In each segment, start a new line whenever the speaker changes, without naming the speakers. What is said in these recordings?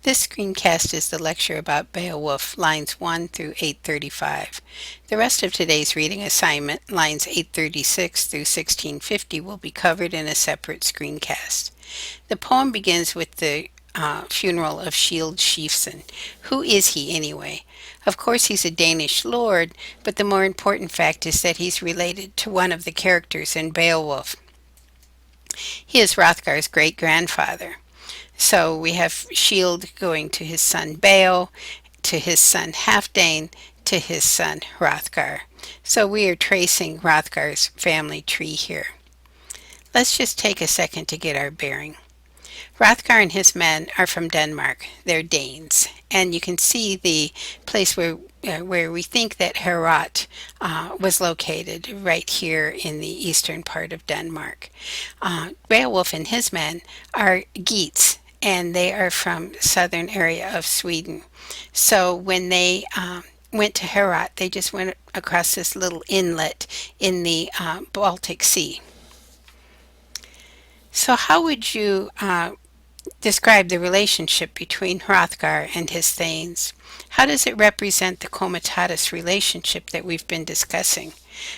This screencast is the lecture about Beowulf, lines 1 through 835. The rest of today's reading assignment, lines 836 through 1650, will be covered in a separate screencast. The poem begins with the funeral of Shield Chieftain. Who is he anyway? Of course, he's a Danish lord, but the more important fact is that he's related to one of the characters in Beowulf. He is Hrothgar's great-grandfather. So we have Shield going to his son Beow, to his son Halfdane, to his son Hrothgar. So we are tracing Hrothgar's family tree here. Let's just take a second to get our bearing. Hrothgar and his men are from Denmark. They're Danes. And you can see the place where we think that Heorot was located, right here in the eastern part of Denmark. Beowulf and his men are Geats, and they are from southern area of Sweden. So when they went to Heorot, they just went across this little inlet in the Baltic Sea. So how would you describe the relationship between Hrothgar and his thanes? How does it represent the comitatus relationship that we've been discussing?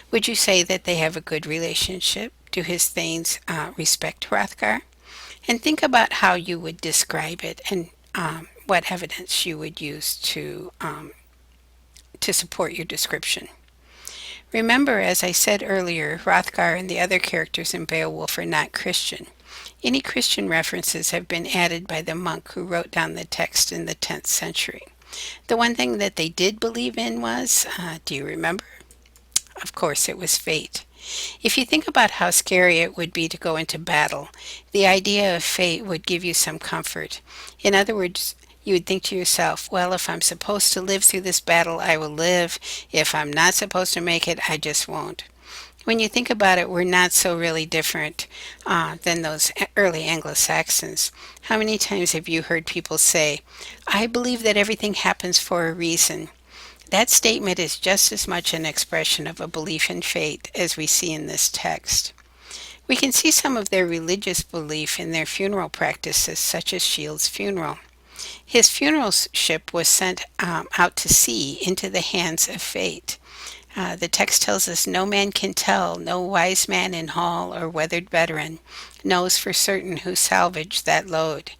Would you say that they have a good relationship? Do his thanes respect Hrothgar? And think about how you would describe it and what evidence you would use to support your description. Remember, as I said earlier, Hrothgar and the other characters in Beowulf are not Christian. Any Christian references have been added by the monk who wrote down the text in the 10th century. The one thing that they did believe in was, do you remember? Of course, it was fate. If you think about how scary it would be to go into battle, the idea of fate would give you some comfort. In other words, you would think to yourself, well, if I'm supposed to live through this battle, I will live. If I'm not supposed to make it, I just won't. When you think about it, we're not so really different than those early Anglo-Saxons. How many times have you heard people say, I believe that everything happens for a reason? That statement is just as much an expression of a belief in fate as we see in this text. We can see some of their religious belief in their funeral practices, such as Shield's funeral. His funeral ship was sent out to sea into the hands of fate. The text tells us, no man can tell, no wise man in hall or weathered veteran knows for certain who salvaged that load.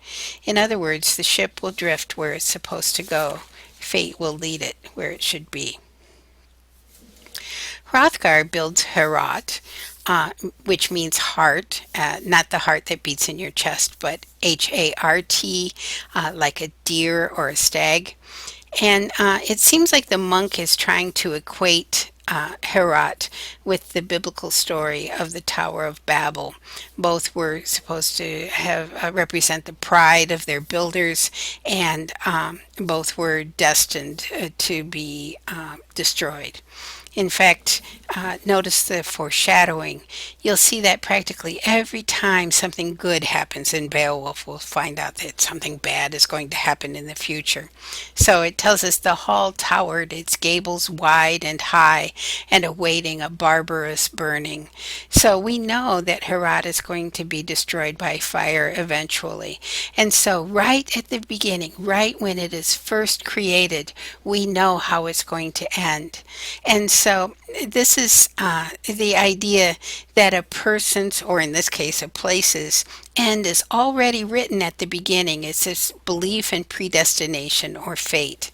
In other words, the ship will drift where it's supposed to go. Fate will lead it where it should be. Hrothgar builds Heorot, which means heart, not the heart that beats in your chest, but H-A-R-T, like a deer or a stag. And it seems like the monk is trying to equate Heorot with the biblical story of the Tower of Babel. Both were supposed to have represent the pride of their builders, and both were destined to be destroyed. In fact, notice the foreshadowing. You'll see that practically every time something good happens in Beowulf, we'll find out that something bad is going to happen in the future. So it tells us the hall towered, its gables wide and high, and awaiting a barbarous burning. So we know that Heorot is going to be destroyed by fire eventually. And so right at the beginning, right when it is first created, we know how it's going to end. And so this is the idea that a person's, or in this case a place's, end is already written at the beginning. It's this belief in predestination or fate.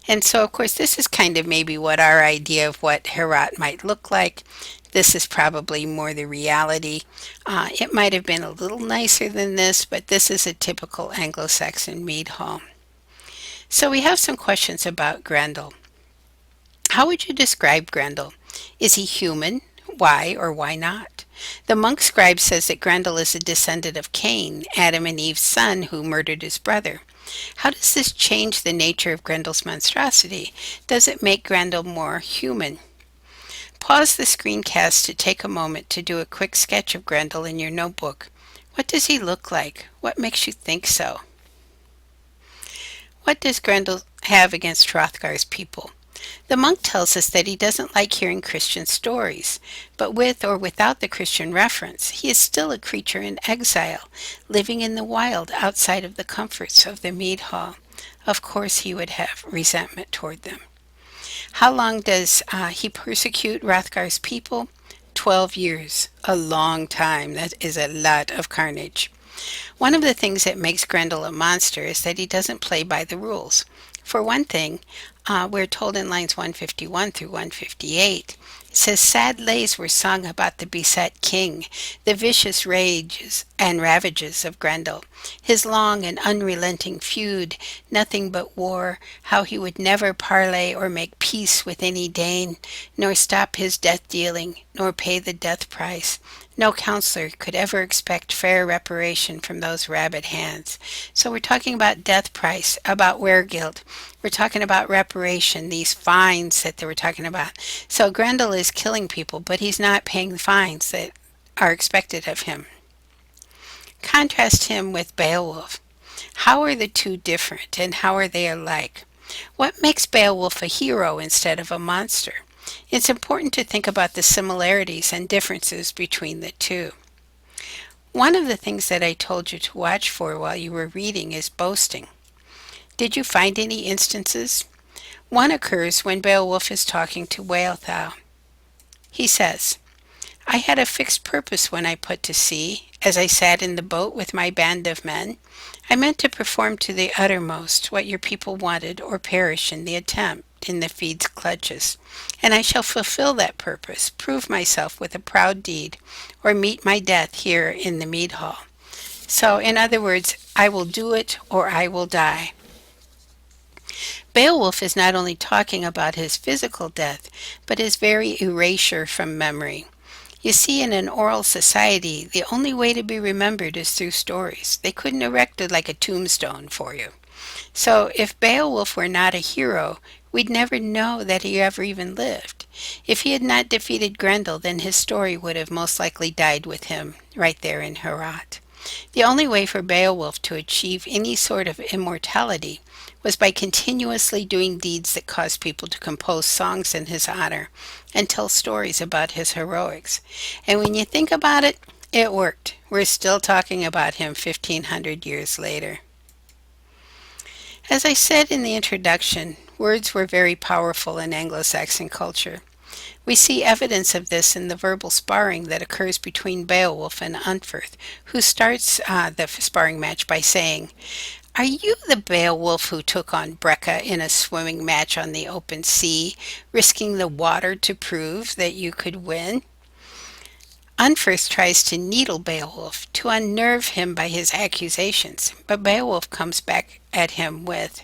And so of course this is kind of maybe what our idea of what Heorot might look like. This is probably more the reality. It might have been a little nicer than this, but this is a typical Anglo-Saxon mead hall. So we have some questions about Grendel. How would you describe Grendel? Is he human? Why or why not? The monk scribe says that Grendel is a descendant of Cain, Adam and Eve's son, who murdered his brother. How does this change the nature of Grendel's monstrosity? Does it make Grendel more human? Pause the screencast to take a moment to do a quick sketch of Grendel in your notebook. What does he look like? What makes you think so? What does Grendel have against Hrothgar's people? The monk tells us that he doesn't like hearing Christian stories, but with or without the Christian reference, he is still a creature in exile, living in the wild outside of the comforts of the mead hall. Of course he would have resentment toward them. How long does he persecute Hrothgar's people? 12 years. A long time. That is a lot of carnage. One of the things that makes Grendel a monster is that he doesn't play by the rules. For one thing, we're told in lines 151 through 158, it says, sad lays were sung about the beset king, the vicious rages and ravages of Grendel, his long and unrelenting feud, nothing but war, how he would never parley or make peace with any Dane, nor stop his death dealing, nor pay the death price. No counselor could ever expect fair reparation from those rabid hands. So we're talking about death price, about weregild. We're talking about reparation, these fines that they were talking about. So Grendel is killing people, but he's not paying the fines that are expected of him. Contrast him with Beowulf. How are the two different, and how are they alike? What makes Beowulf a hero instead of a monster? It's important to think about the similarities and differences between the two. One of the things that I told you to watch for while you were reading is boasting. Did you find any instances? One occurs when Beowulf is talking to Wealhtheow. He says, I had a fixed purpose when I put to sea, as I sat in the boat with my band of men. I meant to perform to the uttermost what your people wanted, or perish in the attempt, in the Feed's clutches. And I shall fulfill that purpose, prove myself with a proud deed, or meet my death here in the mead hall. So, in other words, I will do it or I will die. Beowulf is not only talking about his physical death, but his very erasure from memory. You see, in an oral society, the only way to be remembered is through stories. They couldn't erect it like a tombstone for you. So if Beowulf were not a hero, we'd never know that he ever even lived. If he had not defeated Grendel, then his story would have most likely died with him right there in Herat. The only way for Beowulf to achieve any sort of immortality was by continuously doing deeds that caused people to compose songs in his honor and tell stories about his heroics. And when you think about it, it worked. We're still talking about him 1500 years later. As I said in the introduction, words were very powerful in Anglo-Saxon culture. We see evidence of this in the verbal sparring that occurs between Beowulf and Unferth, who starts the sparring match by saying, are you the Beowulf who took on Breca in a swimming match on the open sea, risking the water to prove that you could win? Unferth tries to needle Beowulf, to unnerve him by his accusations, but Beowulf comes back at him with,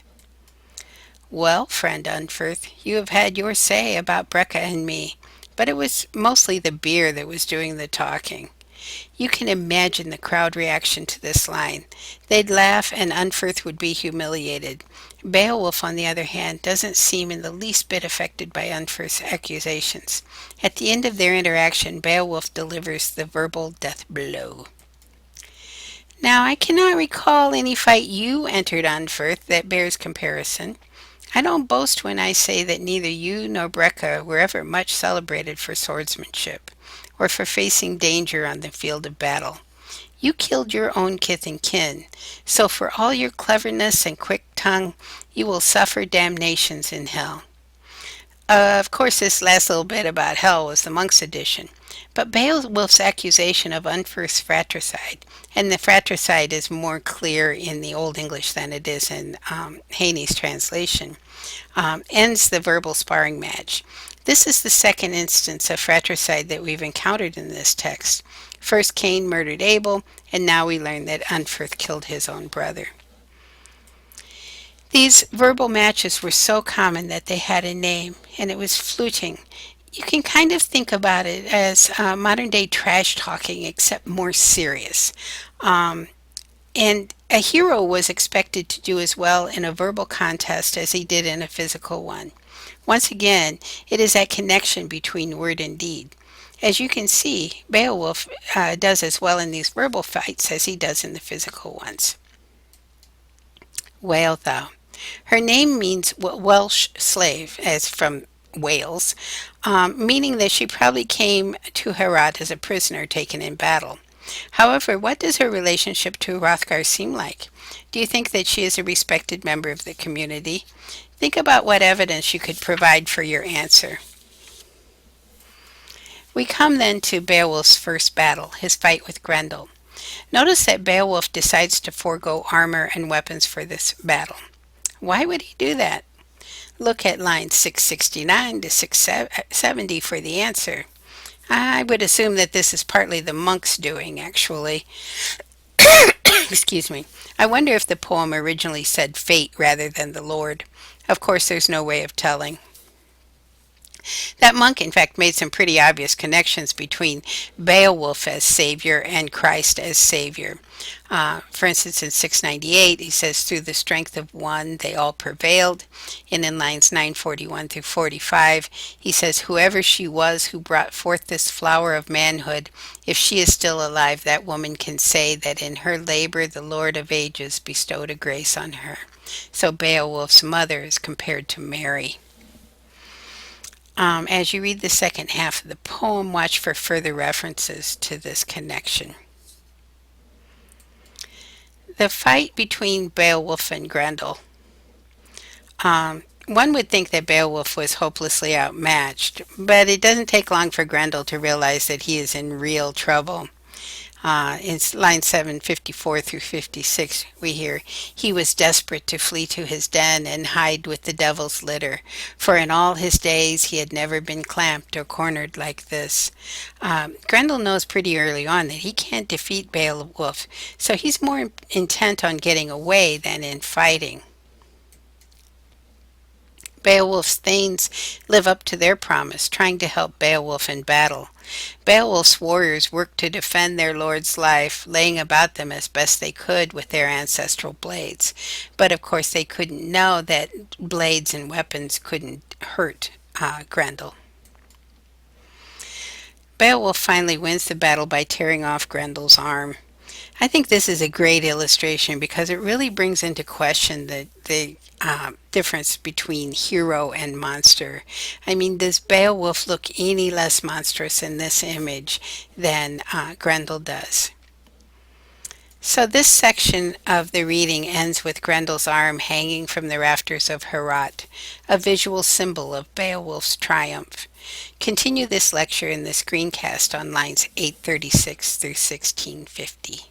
well, friend Unferth, you have had your say about Breca and me, but it was mostly the beer that was doing the talking. You can imagine the crowd reaction to this line. They'd laugh and Unferth would be humiliated. Beowulf, on the other hand, doesn't seem in the least bit affected by Unferth's accusations. At the end of their interaction, Beowulf delivers the verbal death blow. Now, I cannot recall any fight you entered, Unferth, that bears comparison. I don't boast when I say that neither you nor Breca were ever much celebrated for swordsmanship, or for facing danger on the field of battle. You killed your own kith and kin, so for all your cleverness and quick tongue, you will suffer damnations in hell. Of course, this last little bit about hell was the monk's edition, but Beowulf's accusation of Unferth's fratricide, and the fratricide is more clear in the Old English than it is in Haney's translation, ends the verbal sparring match. This is the second instance of fratricide that we've encountered in this text. First Cain murdered Abel, and now we learn that Unferth killed his own brother. These verbal matches were so common that they had a name, and it was fluting. You can kind of think about it as modern day trash talking, except more serious. And a hero was expected to do as well in a verbal contest as he did in a physical one. Once again, it is that connection between word and deed. As you can see, Beowulf does as well in these verbal fights as he does in the physical ones. Wealhtheow. Her name means Welsh slave, as from Wales, meaning that she probably came to Herat as a prisoner taken in battle. However, what does her relationship to Hrothgar seem like? Do you think that she is a respected member of the community? Think about what evidence you could provide for your answer. We come then to Beowulf's first battle, his fight with Grendel. Notice that Beowulf decides to forego armor and weapons for this battle. Why would he do that? Look at lines 669 to 670 for the answer. I would assume that this is partly the monk's doing, actually. Excuse me. I wonder if the poem originally said fate rather than the Lord. Of course, there's no way of telling. That monk, in fact, made some pretty obvious connections between Beowulf as savior and Christ as savior. For instance, in 698, he says, through the strength of one, they all prevailed. And in lines 941 through 45, he says, whoever she was who brought forth this flower of manhood, if she is still alive, that woman can say that in her labor the Lord of ages bestowed a grace on her. So Beowulf's mother is compared to Mary. As you read the second half of the poem, watch for further references to this connection. The fight between Beowulf and Grendel. One would think that Beowulf was hopelessly outmatched, but it doesn't take long for Grendel to realize that he is in real trouble. In line 754 through 56, we hear, he was desperate to flee to his den and hide with the devil's litter, for in all his days he had never been clamped or cornered like this. Grendel knows pretty early on that he can't defeat Beowulf, so he's more intent on getting away than in fighting. Beowulf's thanes live up to their promise, trying to help Beowulf in battle. Beowulf's warriors worked to defend their lord's life, laying about them as best they could with their ancestral blades. But of course they couldn't know that blades and weapons couldn't hurt Grendel. Beowulf finally wins the battle by tearing off Grendel's arm. I think this is a great illustration because it really brings into question the difference between hero and monster. I mean, does Beowulf look any less monstrous in this image than Grendel does? So this section of the reading ends with Grendel's arm hanging from the rafters of Herat, a visual symbol of Beowulf's triumph. Continue this lecture in the screencast on lines 836 through 1650.